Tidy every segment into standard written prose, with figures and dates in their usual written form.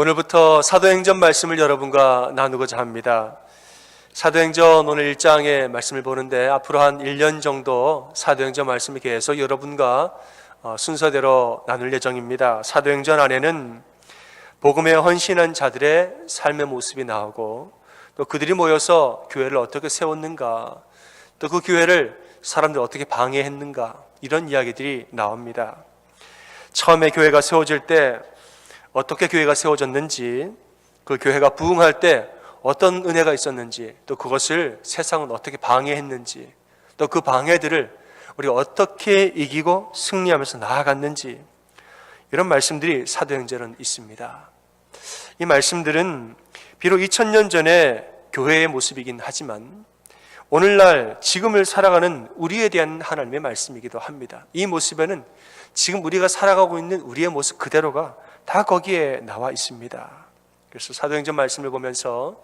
오늘부터 사도행전 말씀을 여러분과 나누고자 합니다. 사도행전 오늘 1장의 말씀을 보는데 앞으로 한 1년 정도 사도행전 말씀을 계속 여러분과 순서대로 나눌 예정입니다. 사도행전 안에는 복음에 헌신한 자들의 삶의 모습이 나오고 또 그들이 모여서 교회를 어떻게 세웠는가, 또 그 교회를 사람들 어떻게 방해했는가, 이런 이야기들이 나옵니다. 처음에 교회가 세워질 때 어떻게 교회가 세워졌는지, 그 교회가 부흥할 때 어떤 은혜가 있었는지, 또 그것을 세상은 어떻게 방해했는지, 또 그 방해들을 우리가 어떻게 이기고 승리하면서 나아갔는지, 이런 말씀들이 사도행전은 있습니다. 이 말씀들은 비록 2000년 전에 교회의 모습이긴 하지만 오늘날 지금을 살아가는 우리에 대한 하나님의 말씀이기도 합니다. 이 모습에는 지금 우리가 살아가고 있는 우리의 모습 그대로가 다 거기에 나와 있습니다. 그래서 사도행전 말씀을 보면서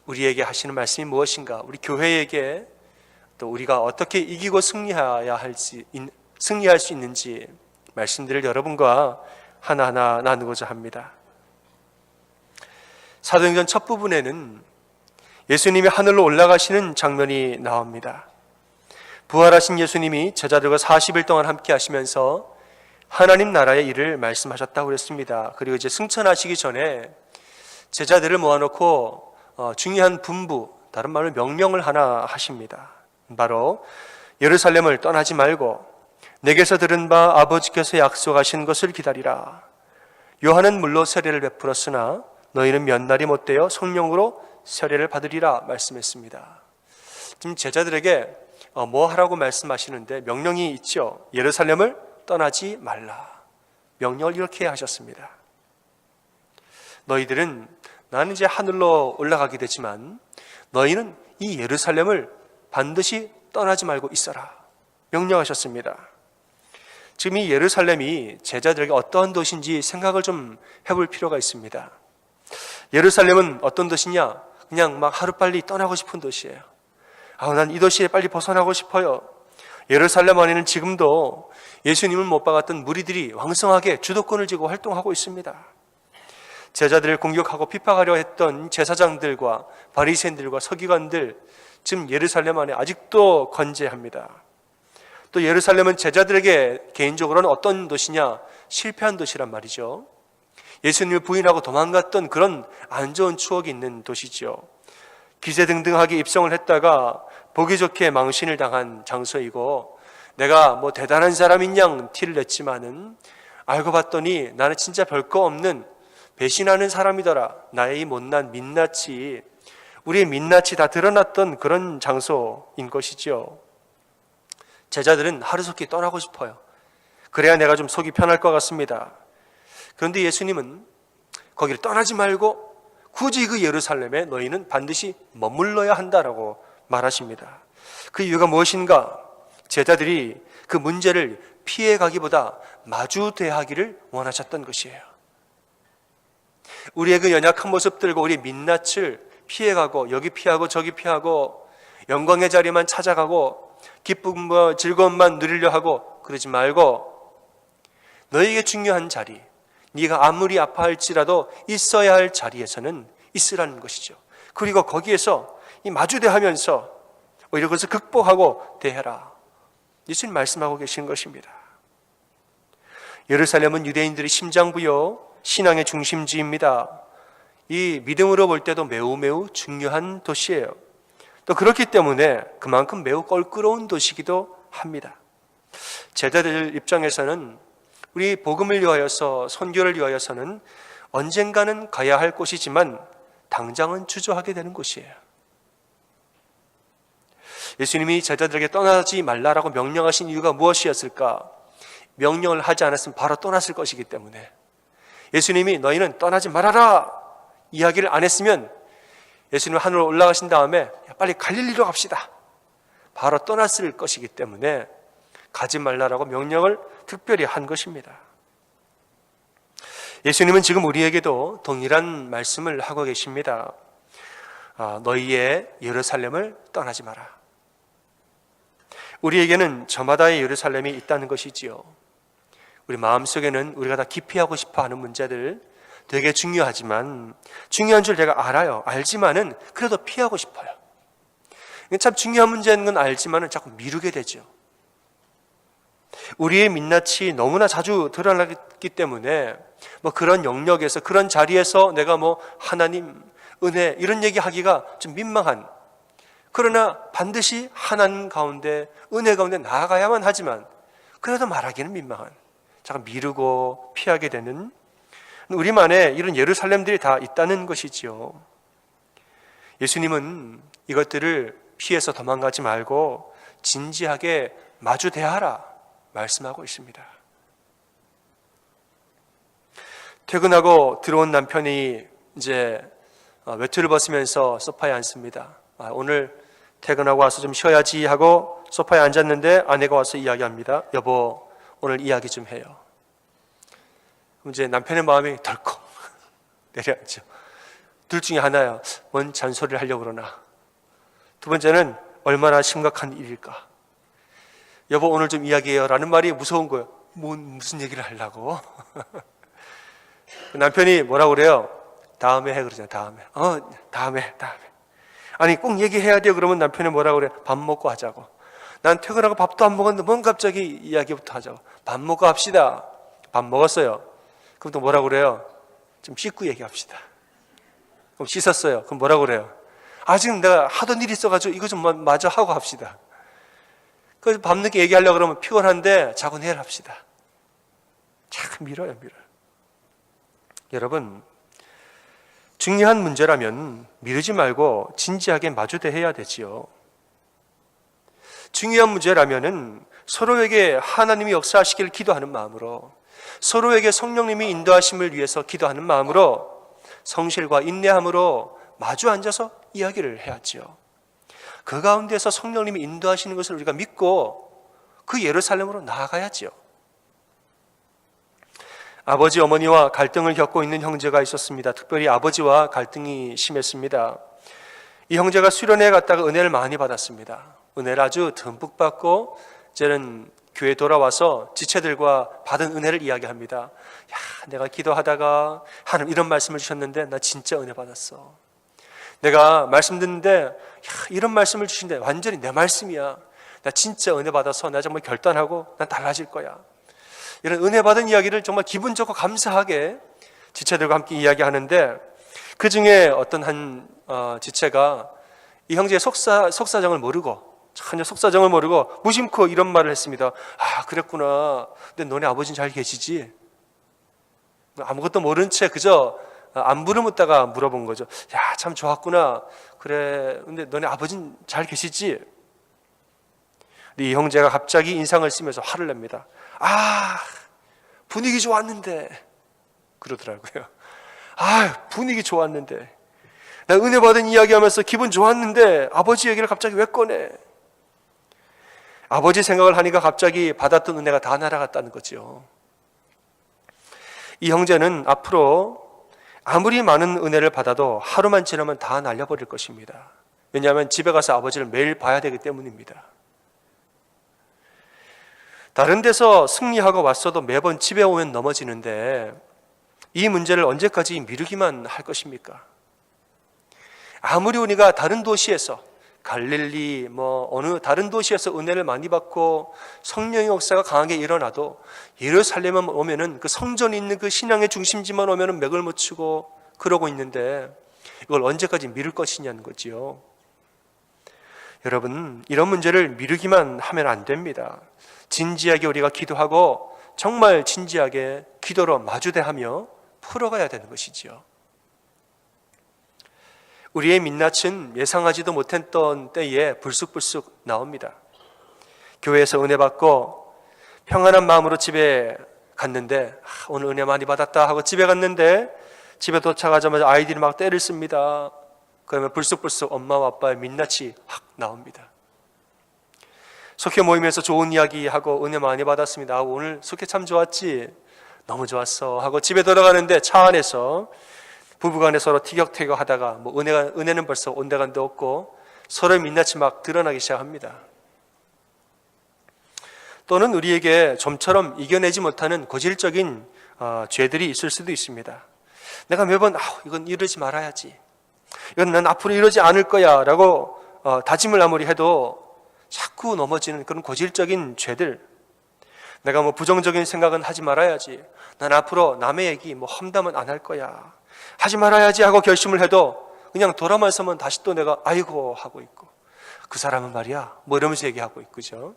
우리에게 하시는 말씀이 무엇인가, 우리 교회에게 또 우리가 어떻게 이기고 승리할 수 있는지 말씀들을 여러분과 하나하나 나누고자 합니다. 사도행전 첫 부분에는 예수님이 하늘로 올라가시는 장면이 나옵니다. 부활하신 예수님이 제자들과 40일 동안 함께 하시면서 하나님 나라의 일을 말씀하셨다고 그랬습니다. 그리고 이제 승천하시기 전에 제자들을 모아놓고 중요한 분부, 다른 말로 명령을 하나 하십니다. 바로 예루살렘을 떠나지 말고 내게서 들은 바 아버지께서 약속하신 것을 기다리라. 요한은 물로 세례를 베풀었으나 너희는 몇 날이 못되어 성령으로 세례를 받으리라 말씀했습니다. 지금 제자들에게 뭐 하라고 말씀하시는데 명령이 있죠. 예루살렘을 떠나지 말라. 명령을 이렇게 하셨습니다. 너희들은, 나는 이제 하늘로 올라가게 되지만 너희는 이 예루살렘을 반드시 떠나지 말고 있어라. 명령하셨습니다. 지금 이 예루살렘이 제자들에게 어떠한 도시인지 생각을 좀 해볼 필요가 있습니다. 예루살렘은 어떤 도시냐? 그냥 막 하루빨리 떠나고 싶은 도시예요. 난 이 도시에 빨리 벗어나고 싶어요. 예루살렘 안에는 지금도 예수님을 못 박았던 무리들이 왕성하게 주도권을 쥐고 활동하고 있습니다. 제자들을 공격하고 핍박하려 했던 제사장들과 바리새인들과 서기관들, 지금 예루살렘 안에 아직도 건재합니다. 또 예루살렘은 제자들에게 개인적으로는 어떤 도시냐? 실패한 도시란 말이죠. 예수님을 부인하고 도망갔던 그런 안 좋은 추억이 있는 도시죠. 기세등등하게 입성을 했다가 보기 좋게 망신을 당한 장소이고, 내가 뭐 대단한 사람인 양 티를 냈지만은 알고 봤더니 나는 진짜 별거 없는 배신하는 사람이더라. 나의 이 못난 민낯이, 우리의 민낯이 다 드러났던 그런 장소인 것이죠. 제자들은 하루속히 떠나고 싶어요. 그래야 내가 좀 속이 편할 것 같습니다. 그런데 예수님은 거기를 떠나지 말고 굳이 그 예루살렘에 너희는 반드시 머물러야 한다라고 말하십니다. 그 이유가 무엇인가? 제자들이 그 문제를 피해가기보다 마주 대하기를 원하셨던 것이에요. 우리의 그 연약한 모습들과 우리의 민낯을 피해가고, 여기 피하고 저기 피하고, 영광의 자리만 찾아가고 기쁨과 즐거움만 누리려 하고 그러지 말고, 너에게 중요한 자리, 네가 아무리 아파할지라도 있어야 할 자리에서는 있으라는 것이죠. 그리고 거기에서 이 마주대하면서 오히려 그것을 극복하고 대해라. 예수님 말씀하고 계신 것입니다. 예루살렘은 유대인들의 심장부요, 신앙의 중심지입니다. 이 믿음으로 볼 때도 매우 중요한 도시예요. 또 그렇기 때문에 그만큼 매우 껄끄러운 도시이기도 합니다. 제자들 입장에서는 우리 복음을 위하여서, 선교를 위하여서는 언젠가는 가야 할 곳이지만 당장은 주저하게 되는 곳이에요. 예수님이 제자들에게 떠나지 말라라고 명령하신 이유가 무엇이었을까? 명령을 하지 않았으면 바로 떠났을 것이기 때문에, 예수님이 너희는 떠나지 말아라 이야기를 안 했으면 예수님은 하늘로 올라가신 다음에 빨리 갈릴리로 갑시다, 바로 떠났을 것이기 때문에 가지 말라라고 명령을 특별히 한 것입니다. 예수님은 지금 우리에게도 동일한 말씀을 하고 계십니다. 너희의 예루살렘을 떠나지 마라. 우리에게는 저마다의 예루살렘이 있다는 것이지요. 우리 마음속에는 우리가 다 기피하고 싶어하는 문제들, 되게 중요하지만 중요한 줄 내가 알아요. 알지만은 그래도 피하고 싶어요. 참 중요한 문제인 건 알지만은 자꾸 미루게 되죠. 우리의 민낯이 너무나 자주 드러나기 때문에 뭐 그런 영역에서 그런 자리에서 내가 뭐 하나님, 은혜 이런 얘기하기가 좀 민망한, 그러나 반드시 하나님 가운데 은혜 가운데 나아가야만 하지만 그래도 말하기는 민망한, 잠깐 미루고 피하게 되는 우리만의 이런 예루살렘들이 다 있다는 것이지요. 예수님은 이것들을 피해서 도망가지 말고 진지하게 마주 대하라 말씀하고 있습니다. 퇴근하고 들어온 남편이 이제 외투를 벗으면서 소파에 앉습니다. 오늘 퇴근하고 와서 좀 쉬어야지 하고 소파에 앉았는데 아내가 와서 이야기합니다. 여보, 오늘 이야기 좀 해요. 이제 남편의 마음이 덜컥 내려앉죠. 둘 중에 하나야. 뭔 잔소리를 하려고 그러나. 두 번째는 얼마나 심각한 일일까. 여보, 오늘 좀 이야기해요 라는 말이 무서운 거예요. 무슨 얘기를 하려고. 남편이 뭐라고 그래요? 다음에 해 그러잖아요. 다음에. 아니 꼭 얘기해야 돼요. 그러면 남편이 뭐라고 그래? 밥 먹고 하자고. 난 퇴근하고 밥도 안 먹었는데 뭔 갑자기 이야기부터 하자고. 밥 먹고 합시다. 밥 먹었어요. 그럼 또 뭐라고 그래요? 좀 씻고 얘기합시다. 그럼 씻었어요. 그럼 뭐라고 그래요? 지금 내가 하던 일이 있어가지고 이거 좀 마저 하고 합시다. 그래서 밤늦게 얘기하려고 그러면 피곤한데 자고 내일 합시다. 참 밀어요. 여러분, 중요한 문제라면 미루지 말고 진지하게 마주대해야 되지요. 중요한 문제라면은 서로에게 하나님이 역사하시기를 기도하는 마음으로, 서로에게 성령님이 인도하심을 위해서 기도하는 마음으로 성실과 인내함으로 마주 앉아서 이야기를 해야지요. 그 가운데서 성령님이 인도하시는 것을 우리가 믿고 그 예루살렘으로 나아가야지요. 아버지 어머니와 갈등을 겪고 있는 형제가 있었습니다. 특별히 아버지와 갈등이 심했습니다. 이 형제가 수련회에 갔다가 은혜를 많이 받았습니다. 은혜를 아주 듬뿍 받고 이제는 교회에 돌아와서 지체들과 받은 은혜를 이야기합니다. 내가 기도하다가 하나님 이런 말씀을 주셨는데 나 진짜 은혜 받았어. 내가 말씀 듣는데 이런 말씀을 주신데 완전히 내 말씀이야. 나 진짜 은혜 받아서 나 정말 결단하고 난 달라질 거야. 이런 은혜 받은 이야기를 정말 기분 좋고 감사하게 지체들과 함께 이야기하는데, 그 중에 어떤 한 지체가 이 형제의 속사정을 모르고, 전혀 속사정을 모르고 무심코 이런 말을 했습니다. 그랬구나. 근데 너네 아버지는 잘 계시지? 아무것도 모른 채 그저 안부를 묻다가 물어본 거죠. 참 좋았구나. 그래, 근데 너네 아버지는 잘 계시지? 이 형제가 갑자기 인상을 쓰면서 화를 냅니다. 분위기 좋았는데 그러더라고요. 분위기 좋았는데, 나 은혜 받은 이야기하면서 기분 좋았는데 아버지 얘기를 갑자기 왜 꺼내? 아버지 생각을 하니까 갑자기 받았던 은혜가 다 날아갔다는 거죠. 이 형제는 앞으로 아무리 많은 은혜를 받아도 하루만 지나면 다 날려버릴 것입니다. 왜냐하면 집에 가서 아버지를 매일 봐야 되기 때문입니다. 다른 데서 승리하고 왔어도 매번 집에 오면 넘어지는데 이 문제를 언제까지 미루기만 할 것입니까? 아무리 우리가 다른 도시에서 갈릴리 어느 다른 도시에서 은혜를 많이 받고 성령의 역사가 강하게 일어나도 예루살렘만 오면은 그 성전이 있는 그 신앙의 중심지만 오면은 맥을 못 추고 그러고 있는데 이걸 언제까지 미룰 것이냐는 거지요. 여러분, 이런 문제를 미루기만 하면 안 됩니다. 진지하게 우리가 기도하고 정말 진지하게 기도로 마주대하며 풀어가야 되는 것이지요. 우리의 민낯은 예상하지도 못했던 때에 불쑥불쑥 나옵니다. 교회에서 은혜 받고 평안한 마음으로 집에 갔는데 오늘 은혜 많이 받았다 하고 집에 갔는데 집에 도착하자마자 아이들이 막 떼를 씁니다. 그러면 불쑥불쑥 엄마와 아빠의 민낯이 확 나옵니다. 속회 모임에서 좋은 이야기하고 은혜 많이 받았습니다. 오늘 속회 참 좋았지? 너무 좋았어 하고 집에 돌아가는데 차 안에서 부부간에 서로 티격태격 하다가 은혜는 벌써 온데간데 없고 서로의 민낯이 막 드러나기 시작합니다. 또는 우리에게 좀처럼 이겨내지 못하는 고질적인 죄들이 있을 수도 있습니다. 내가 매번 이건 이러지 말아야지, 이건 난 앞으로 이러지 않을 거야 라고 다짐을 아무리 해도 자꾸 넘어지는 그런 고질적인 죄들, 내가 부정적인 생각은 하지 말아야지, 난 앞으로 남의 얘기 험담은 안 할 거야, 하지 말아야지 하고 결심을 해도 그냥 돌아만 서면 다시 또 내가 아이고 하고 있고, 그 사람은 말이야 이러면서 얘기하고 있고, 그죠?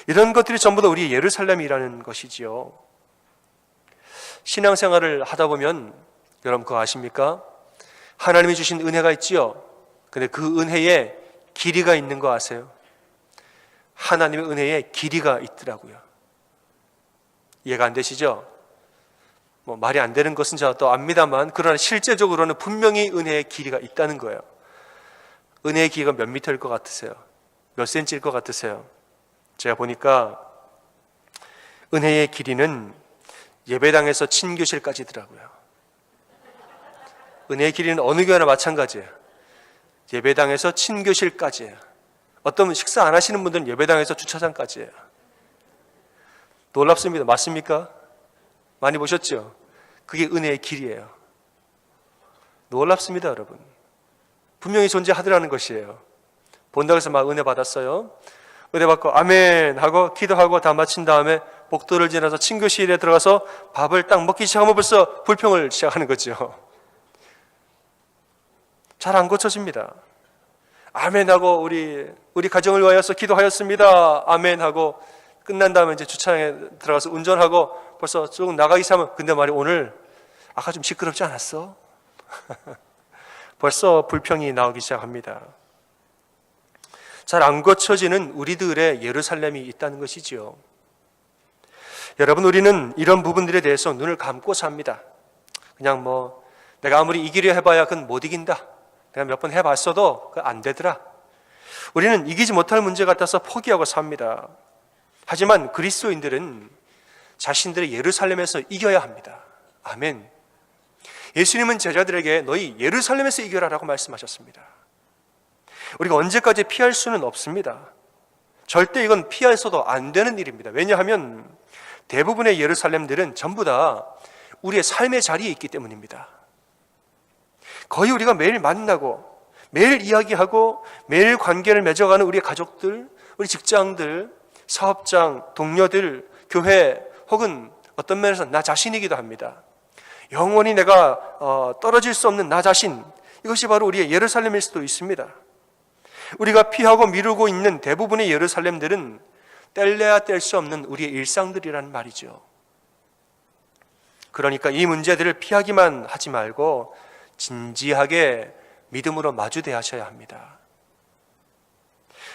이런 것들이 전부 다 우리 예루살렘이라는 것이지요. 신앙생활을 하다 보면 여러분 그거 아십니까? 하나님이 주신 은혜가 있지요. 근데 그 은혜에 길이가 있는 거 아세요? 하나님의 은혜에 길이가 있더라고요. 이해가 안 되시죠? 말이 안 되는 것은 저도 압니다만, 그러나 실제적으로는 분명히 은혜의 길이가 있다는 거예요. 은혜의 길이가 몇 미터일 것 같으세요? 몇 센치일 것 같으세요? 제가 보니까 은혜의 길이는 예배당에서 친교실까지더라고요. 은혜의 길이는 어느 교회나 마찬가지예요. 예배당에서 친교실까지예요. 어떤 분 식사 안 하시는 분들은 예배당에서 주차장까지예요. 놀랍습니다. 맞습니까? 많이 보셨죠? 그게 은혜의 길이에요. 놀랍습니다, 여러분. 분명히 존재하더라는 것이에요. 본다고 해서 막 은혜 받았어요. 은혜 받고 아멘 하고 기도하고 다 마친 다음에 복도를 지나서 친교실에 들어가서 밥을 딱 먹기 시작하면 벌써 불평을 시작하는 거죠. 잘 안 고쳐집니다. 아멘 하고 우리 가정을 위하여서 기도하였습니다. 아멘 하고 끝난 다음에 이제 주차장에 들어가서 운전하고 벌써 쭉 나가기 시작하면, 근데 말이 오늘 아까 좀 시끄럽지 않았어? 벌써 불평이 나오기 시작합니다. 잘 안 고쳐지는 우리들의 예루살렘이 있다는 것이지요. 여러분, 우리는 이런 부분들에 대해서 눈을 감고 삽니다. 그냥 내가 아무리 이기려 해봐야 그건 못 이긴다, 내가 몇 번 해봤어도 그거 안 되더라, 우리는 이기지 못할 문제 같아서 포기하고 삽니다. 하지만 그리스도인들은 자신들의 예루살렘에서 이겨야 합니다. 아멘. 예수님은 제자들에게 너희 예루살렘에서 이겨라라고 말씀하셨습니다. 우리가 언제까지 피할 수는 없습니다. 절대 이건 피해서도 안 되는 일입니다. 왜냐하면 대부분의 예루살렘들은 전부 다 우리의 삶의 자리에 있기 때문입니다. 거의 우리가 매일 만나고 매일 이야기하고 매일 관계를 맺어가는 우리의 가족들, 우리 직장들, 사업장, 동료들, 교회, 혹은 어떤 면에서 나 자신이기도 합니다. 영원히 내가 떨어질 수 없는 나 자신, 이것이 바로 우리의 예루살렘일 수도 있습니다. 우리가 피하고 미루고 있는 대부분의 예루살렘들은 뗄래야 뗄 수 없는 우리의 일상들이라는 말이죠. 그러니까 이 문제들을 피하기만 하지 말고 진지하게 믿음으로 마주대하셔야 합니다.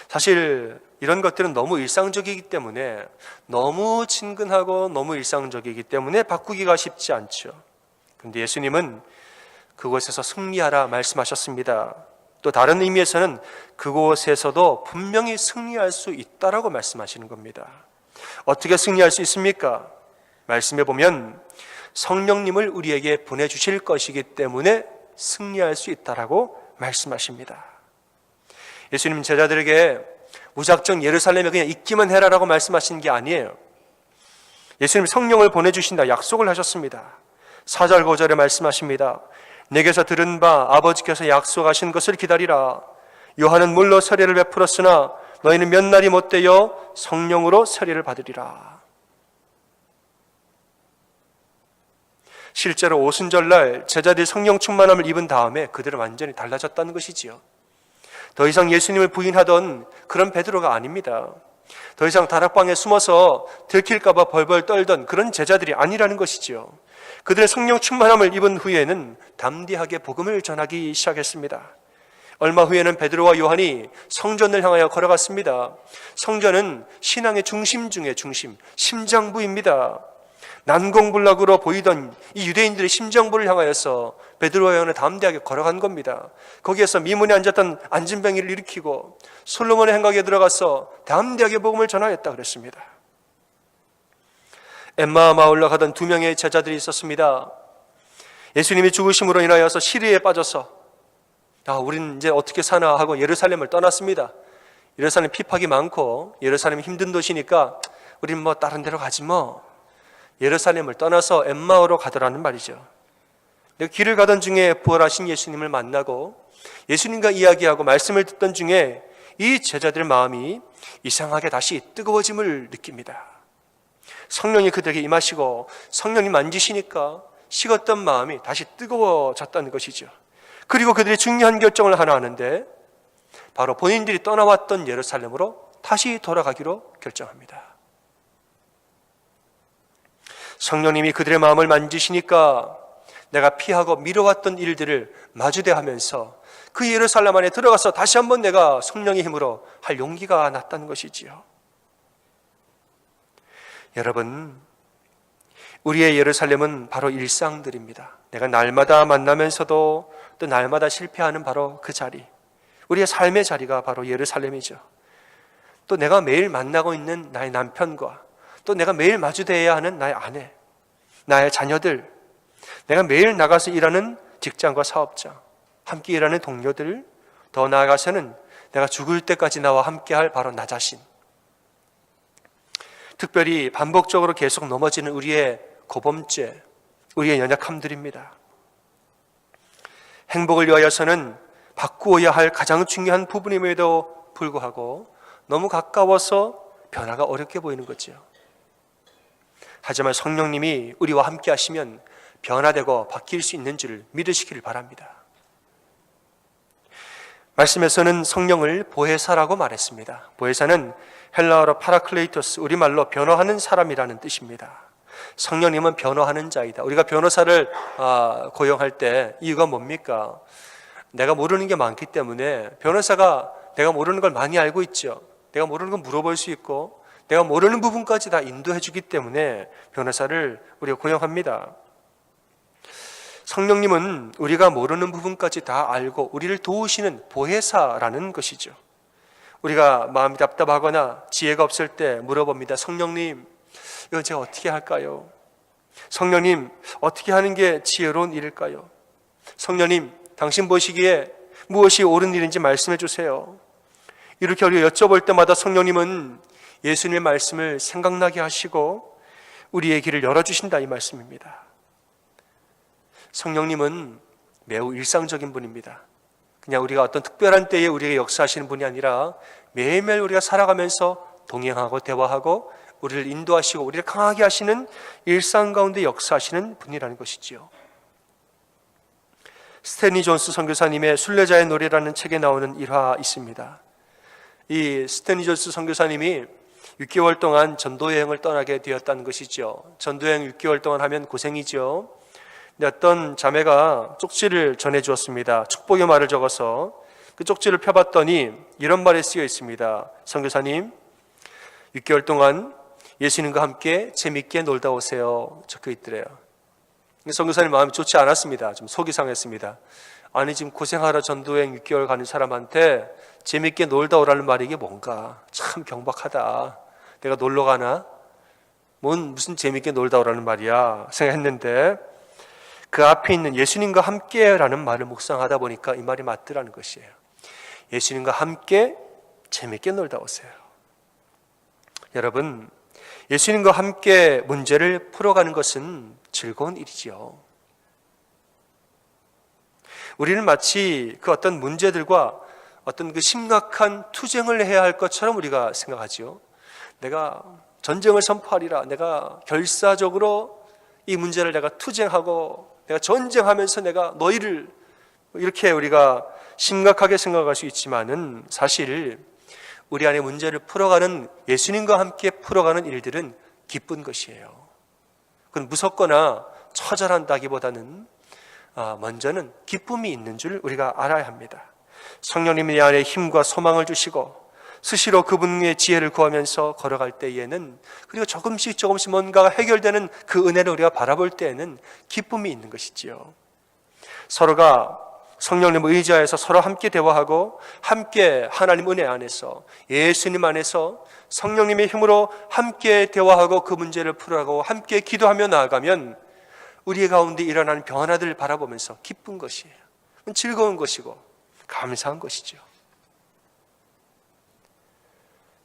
사실 이런 것들은 너무 일상적이기 때문에, 너무 친근하고 너무 일상적이기 때문에 바꾸기가 쉽지 않죠. 그런데 예수님은 그곳에서 승리하라 말씀하셨습니다. 또 다른 의미에서는 그곳에서도 분명히 승리할 수 있다라고 말씀하시는 겁니다. 어떻게 승리할 수 있습니까? 말씀해 보면 성령님을 우리에게 보내주실 것이기 때문에 승리할 수 있다라고 말씀하십니다. 예수님 제자들에게 무작정 예루살렘에 그냥 있기만 해라라고 말씀하시는 게 아니에요. 예수님 성령을 보내주신다 약속을 하셨습니다. 4절 5절에 말씀하십니다. 내게서 들은 바 아버지께서 약속하신 것을 기다리라. 요한은 물로 세례를 베풀었으나 너희는 몇 날이 못되어 성령으로 세례를 받으리라. 실제로 오순절날 제자들이 성령 충만함을 입은 다음에 그들은 완전히 달라졌다는 것이지요. 더 이상 예수님을 부인하던 그런 베드로가 아닙니다. 더 이상 다락방에 숨어서 들킬까 봐 벌벌 떨던 그런 제자들이 아니라는 것이지요. 그들의 성령 충만함을 입은 후에는 담대하게 복음을 전하기 시작했습니다. 얼마 후에는 베드로와 요한이 성전을 향하여 걸어갔습니다. 성전은 신앙의 중심 중의 중심, 심장부입니다. 난공불락으로 보이던 이 유대인들의 심장부를 향하여서 베드로와 요한은 담대하게 걸어간 겁니다. 거기에서 미문에 앉았던 안진뱅이를 일으키고 솔로몬의 행각에 들어가서 담대하게 복음을 전하였다 그랬습니다. 엠마오 마을로 가던 2명의 제자들이 있었습니다. 예수님이 죽으심으로 인하여서 시리에 빠져서 우리는 이제 어떻게 사나 하고 예루살렘을 떠났습니다. 예루살렘 피팍이 많고 예루살렘이 힘든 도시니까 우리는 다른 데로 가지 예루살렘을 떠나서 엠마오로 가더라는 말이죠. 길을 가던 중에 부활하신 예수님을 만나고 예수님과 이야기하고 말씀을 듣던 중에 이 제자들의 마음이 이상하게 다시 뜨거워짐을 느낍니다. 성령이 그들에게 임하시고 성령이 만지시니까 식었던 마음이 다시 뜨거워졌다는 것이죠. 그리고 그들이 중요한 결정을 하나 하는데 바로 본인들이 떠나왔던 예루살렘으로 다시 돌아가기로 결정합니다. 성령님이 그들의 마음을 만지시니까 내가 피하고 미뤄왔던 일들을 마주대하면서 그 예루살렘 안에 들어가서 다시 한번 내가 성령의 힘으로 할 용기가 났다는 것이지요. 여러분, 우리의 예루살렘은 바로 일상들입니다. 내가 날마다 만나면서도 또 날마다 실패하는 바로 그 자리, 우리의 삶의 자리가 바로 예루살렘이죠. 또 내가 매일 만나고 있는 나의 남편과 또 내가 매일 마주대해야 하는 나의 아내, 나의 자녀들, 내가 매일 나가서 일하는 직장과 사업자, 함께 일하는 동료들, 더 나아가서는 내가 죽을 때까지 나와 함께할 바로 나 자신, 특별히 반복적으로 계속 넘어지는 우리의 고범죄, 우리의 연약함들입니다. 행복을 위하여서는 바꾸어야 할 가장 중요한 부분임에도 불구하고 너무 가까워서 변화가 어렵게 보이는 거죠. 하지만 성령님이 우리와 함께 하시면 변화되고 바뀔 수 있는 줄 믿으시기를 바랍니다. 말씀에서는 성령을 보혜사라고 말했습니다. 보혜사는 헬라어로 파라클레이토스, 우리말로 변호하는 사람이라는 뜻입니다. 성령님은 변호하는 자이다. 우리가 변호사를 고용할 때 이유가 뭡니까? 내가 모르는 게 많기 때문에 변호사가 내가 모르는 걸 많이 알고 있죠. 내가 모르는 건 물어볼 수 있고 내가 모르는 부분까지 다 인도해 주기 때문에 변호사를 우리가 고용합니다. 성령님은 우리가 모르는 부분까지 다 알고 우리를 도우시는 보혜사라는 것이죠. 우리가 마음이 답답하거나 지혜가 없을 때 물어봅니다. 성령님, 이건 제가 어떻게 할까요? 성령님, 어떻게 하는 게 지혜로운 일일까요? 성령님, 당신 보시기에 무엇이 옳은 일인지 말씀해 주세요. 이렇게 우리가 여쭤볼 때마다 성령님은 예수님의 말씀을 생각나게 하시고 우리의 길을 열어주신다, 이 말씀입니다. 성령님은 매우 일상적인 분입니다. 그냥 우리가 어떤 특별한 때에 우리에게 역사하시는 분이 아니라 매일매일 우리가 살아가면서 동행하고 대화하고 우리를 인도하시고 우리를 강하게 하시는 일상 가운데 역사하시는 분이라는 것이지요. 스탠리 존스 선교사님의 순례자의 노래라는 책에 나오는 일화 있습니다. 이 스탠리 존스 선교사님이 6개월 동안 전도여행을 떠나게 되었다는 것이죠. 전도여행 6개월 동안 하면 고생이죠. 어떤 자매가 쪽지를 전해주었습니다. 축복의 말을 적어서 그 쪽지를 펴봤더니 이런 말이 쓰여 있습니다. 선교사님, 6개월 동안 예수님과 함께 재밌게 놀다 오세요. 적혀 있더래요. 선교사님 마음이 좋지 않았습니다. 좀 속이 상했습니다. 아니, 지금 고생하러 전도여행 6개월 가는 사람한테 재밌게 놀다 오라는 말이 이게 뭔가 참 경박하다. 내가 놀러 가나? 무슨 재밌게 놀다 오라는 말이야 생각했는데 그 앞에 있는 예수님과 함께라는 말을 묵상하다 보니까 이 말이 맞더라는 것이에요. 예수님과 함께 재밌게 놀다 오세요. 여러분, 예수님과 함께 문제를 풀어가는 것은 즐거운 일이지요. 우리는 마치 그 어떤 문제들과 어떤 그 심각한 투쟁을 해야 할 것처럼 우리가 생각하지요. 내가 전쟁을 선포하리라. 내가 결사적으로 이 문제를 내가 투쟁하고 내가 전쟁하면서 내가 너희를 이렇게 우리가 심각하게 생각할 수 있지만은 사실 우리 안에 문제를 풀어가는 예수님과 함께 풀어가는 일들은 기쁜 것이에요. 그건 무섭거나 처절한다기보다는 먼저는 기쁨이 있는 줄 우리가 알아야 합니다. 성령님이 내 안에 힘과 소망을 주시고 스스로 그분의 지혜를 구하면서 걸어갈 때에는 그리고 조금씩 뭔가가 해결되는 그 은혜를 우리가 바라볼 때에는 기쁨이 있는 것이지요. 서로가 성령님을 의지하여서 서로 함께 대화하고 함께 하나님 은혜 안에서 예수님 안에서 성령님의 힘으로 함께 대화하고 그 문제를 풀어가고 함께 기도하며 나아가면 우리의 가운데 일어나는 변화들을 바라보면서 기쁜 것이에요. 즐거운 것이고 감사한 것이죠.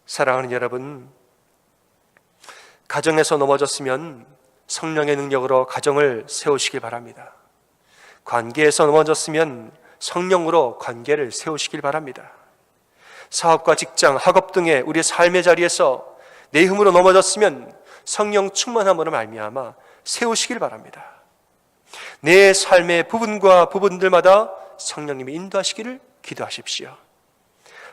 사랑하는 여러분, 가정에서 넘어졌으면 성령의 능력으로 가정을 세우시길 바랍니다. 관계에서 넘어졌으면 성령으로 관계를 세우시길 바랍니다. 사업과 직장, 학업 등의 우리의 삶의 자리에서 내 힘으로 넘어졌으면 성령 충만함으로 말미암아 세우시길 바랍니다. 내 삶의 부분과 부분들마다 성령님이 인도하시기를 기도하십시오.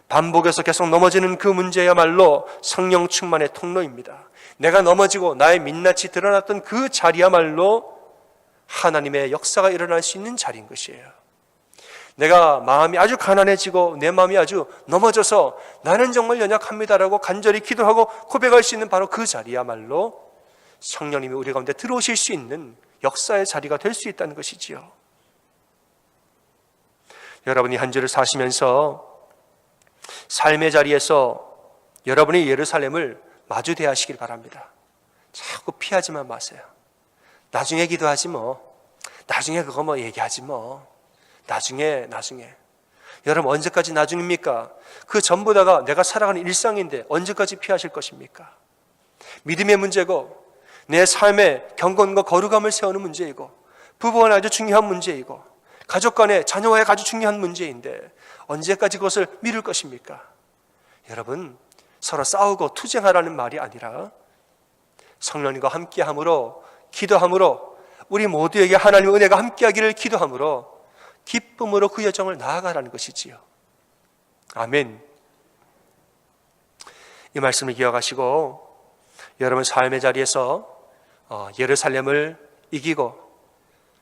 반복해서 계속 넘어지는 그 문제야말로 성령 충만의 통로입니다. 내가 넘어지고 나의 민낯이 드러났던 그 자리야말로 하나님의 역사가 일어날 수 있는 자리인 것이에요. 내가 마음이 아주 가난해지고 내 마음이 아주 넘어져서 나는 정말 연약합니다라고 간절히 기도하고 고백할 수 있는 바로 그 자리야말로 성령님이 우리 가운데 들어오실 수 있는 역사의 자리가 될 수 있다는 것이지요. 여러분이 한 주를 사시면서 삶의 자리에서 여러분의 예루살렘을 마주 대하시길 바랍니다. 자꾸 피하지만 마세요. 나중에 기도하지 뭐. 나중에 그거 뭐 얘기하지 뭐. 나중에. 여러분 언제까지 나중입니까? 그 전부 다가 내가 살아가는 일상인데 언제까지 피하실 것입니까? 믿음의 문제고 내 삶의 경건과 거룩함을 세우는 문제이고 부부와는 아주 중요한 문제이고 가족 간의 자녀와의 아주 중요한 문제인데 언제까지 그것을 미룰 것입니까? 여러분 서로 싸우고 투쟁하라는 말이 아니라 성령님과 함께함으로 기도함으로 우리 모두에게 하나님의 은혜가 함께하기를 기도함으로 기쁨으로 그 여정을 나아가라는 것이지요. 아멘. 이 말씀을 기억하시고 여러분 삶의 자리에서 예루살렘을 이기고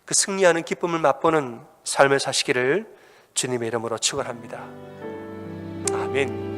그 승리하는 기쁨을 맛보는 삶을 사시기를 주님의 이름으로 축원합니다. 아멘.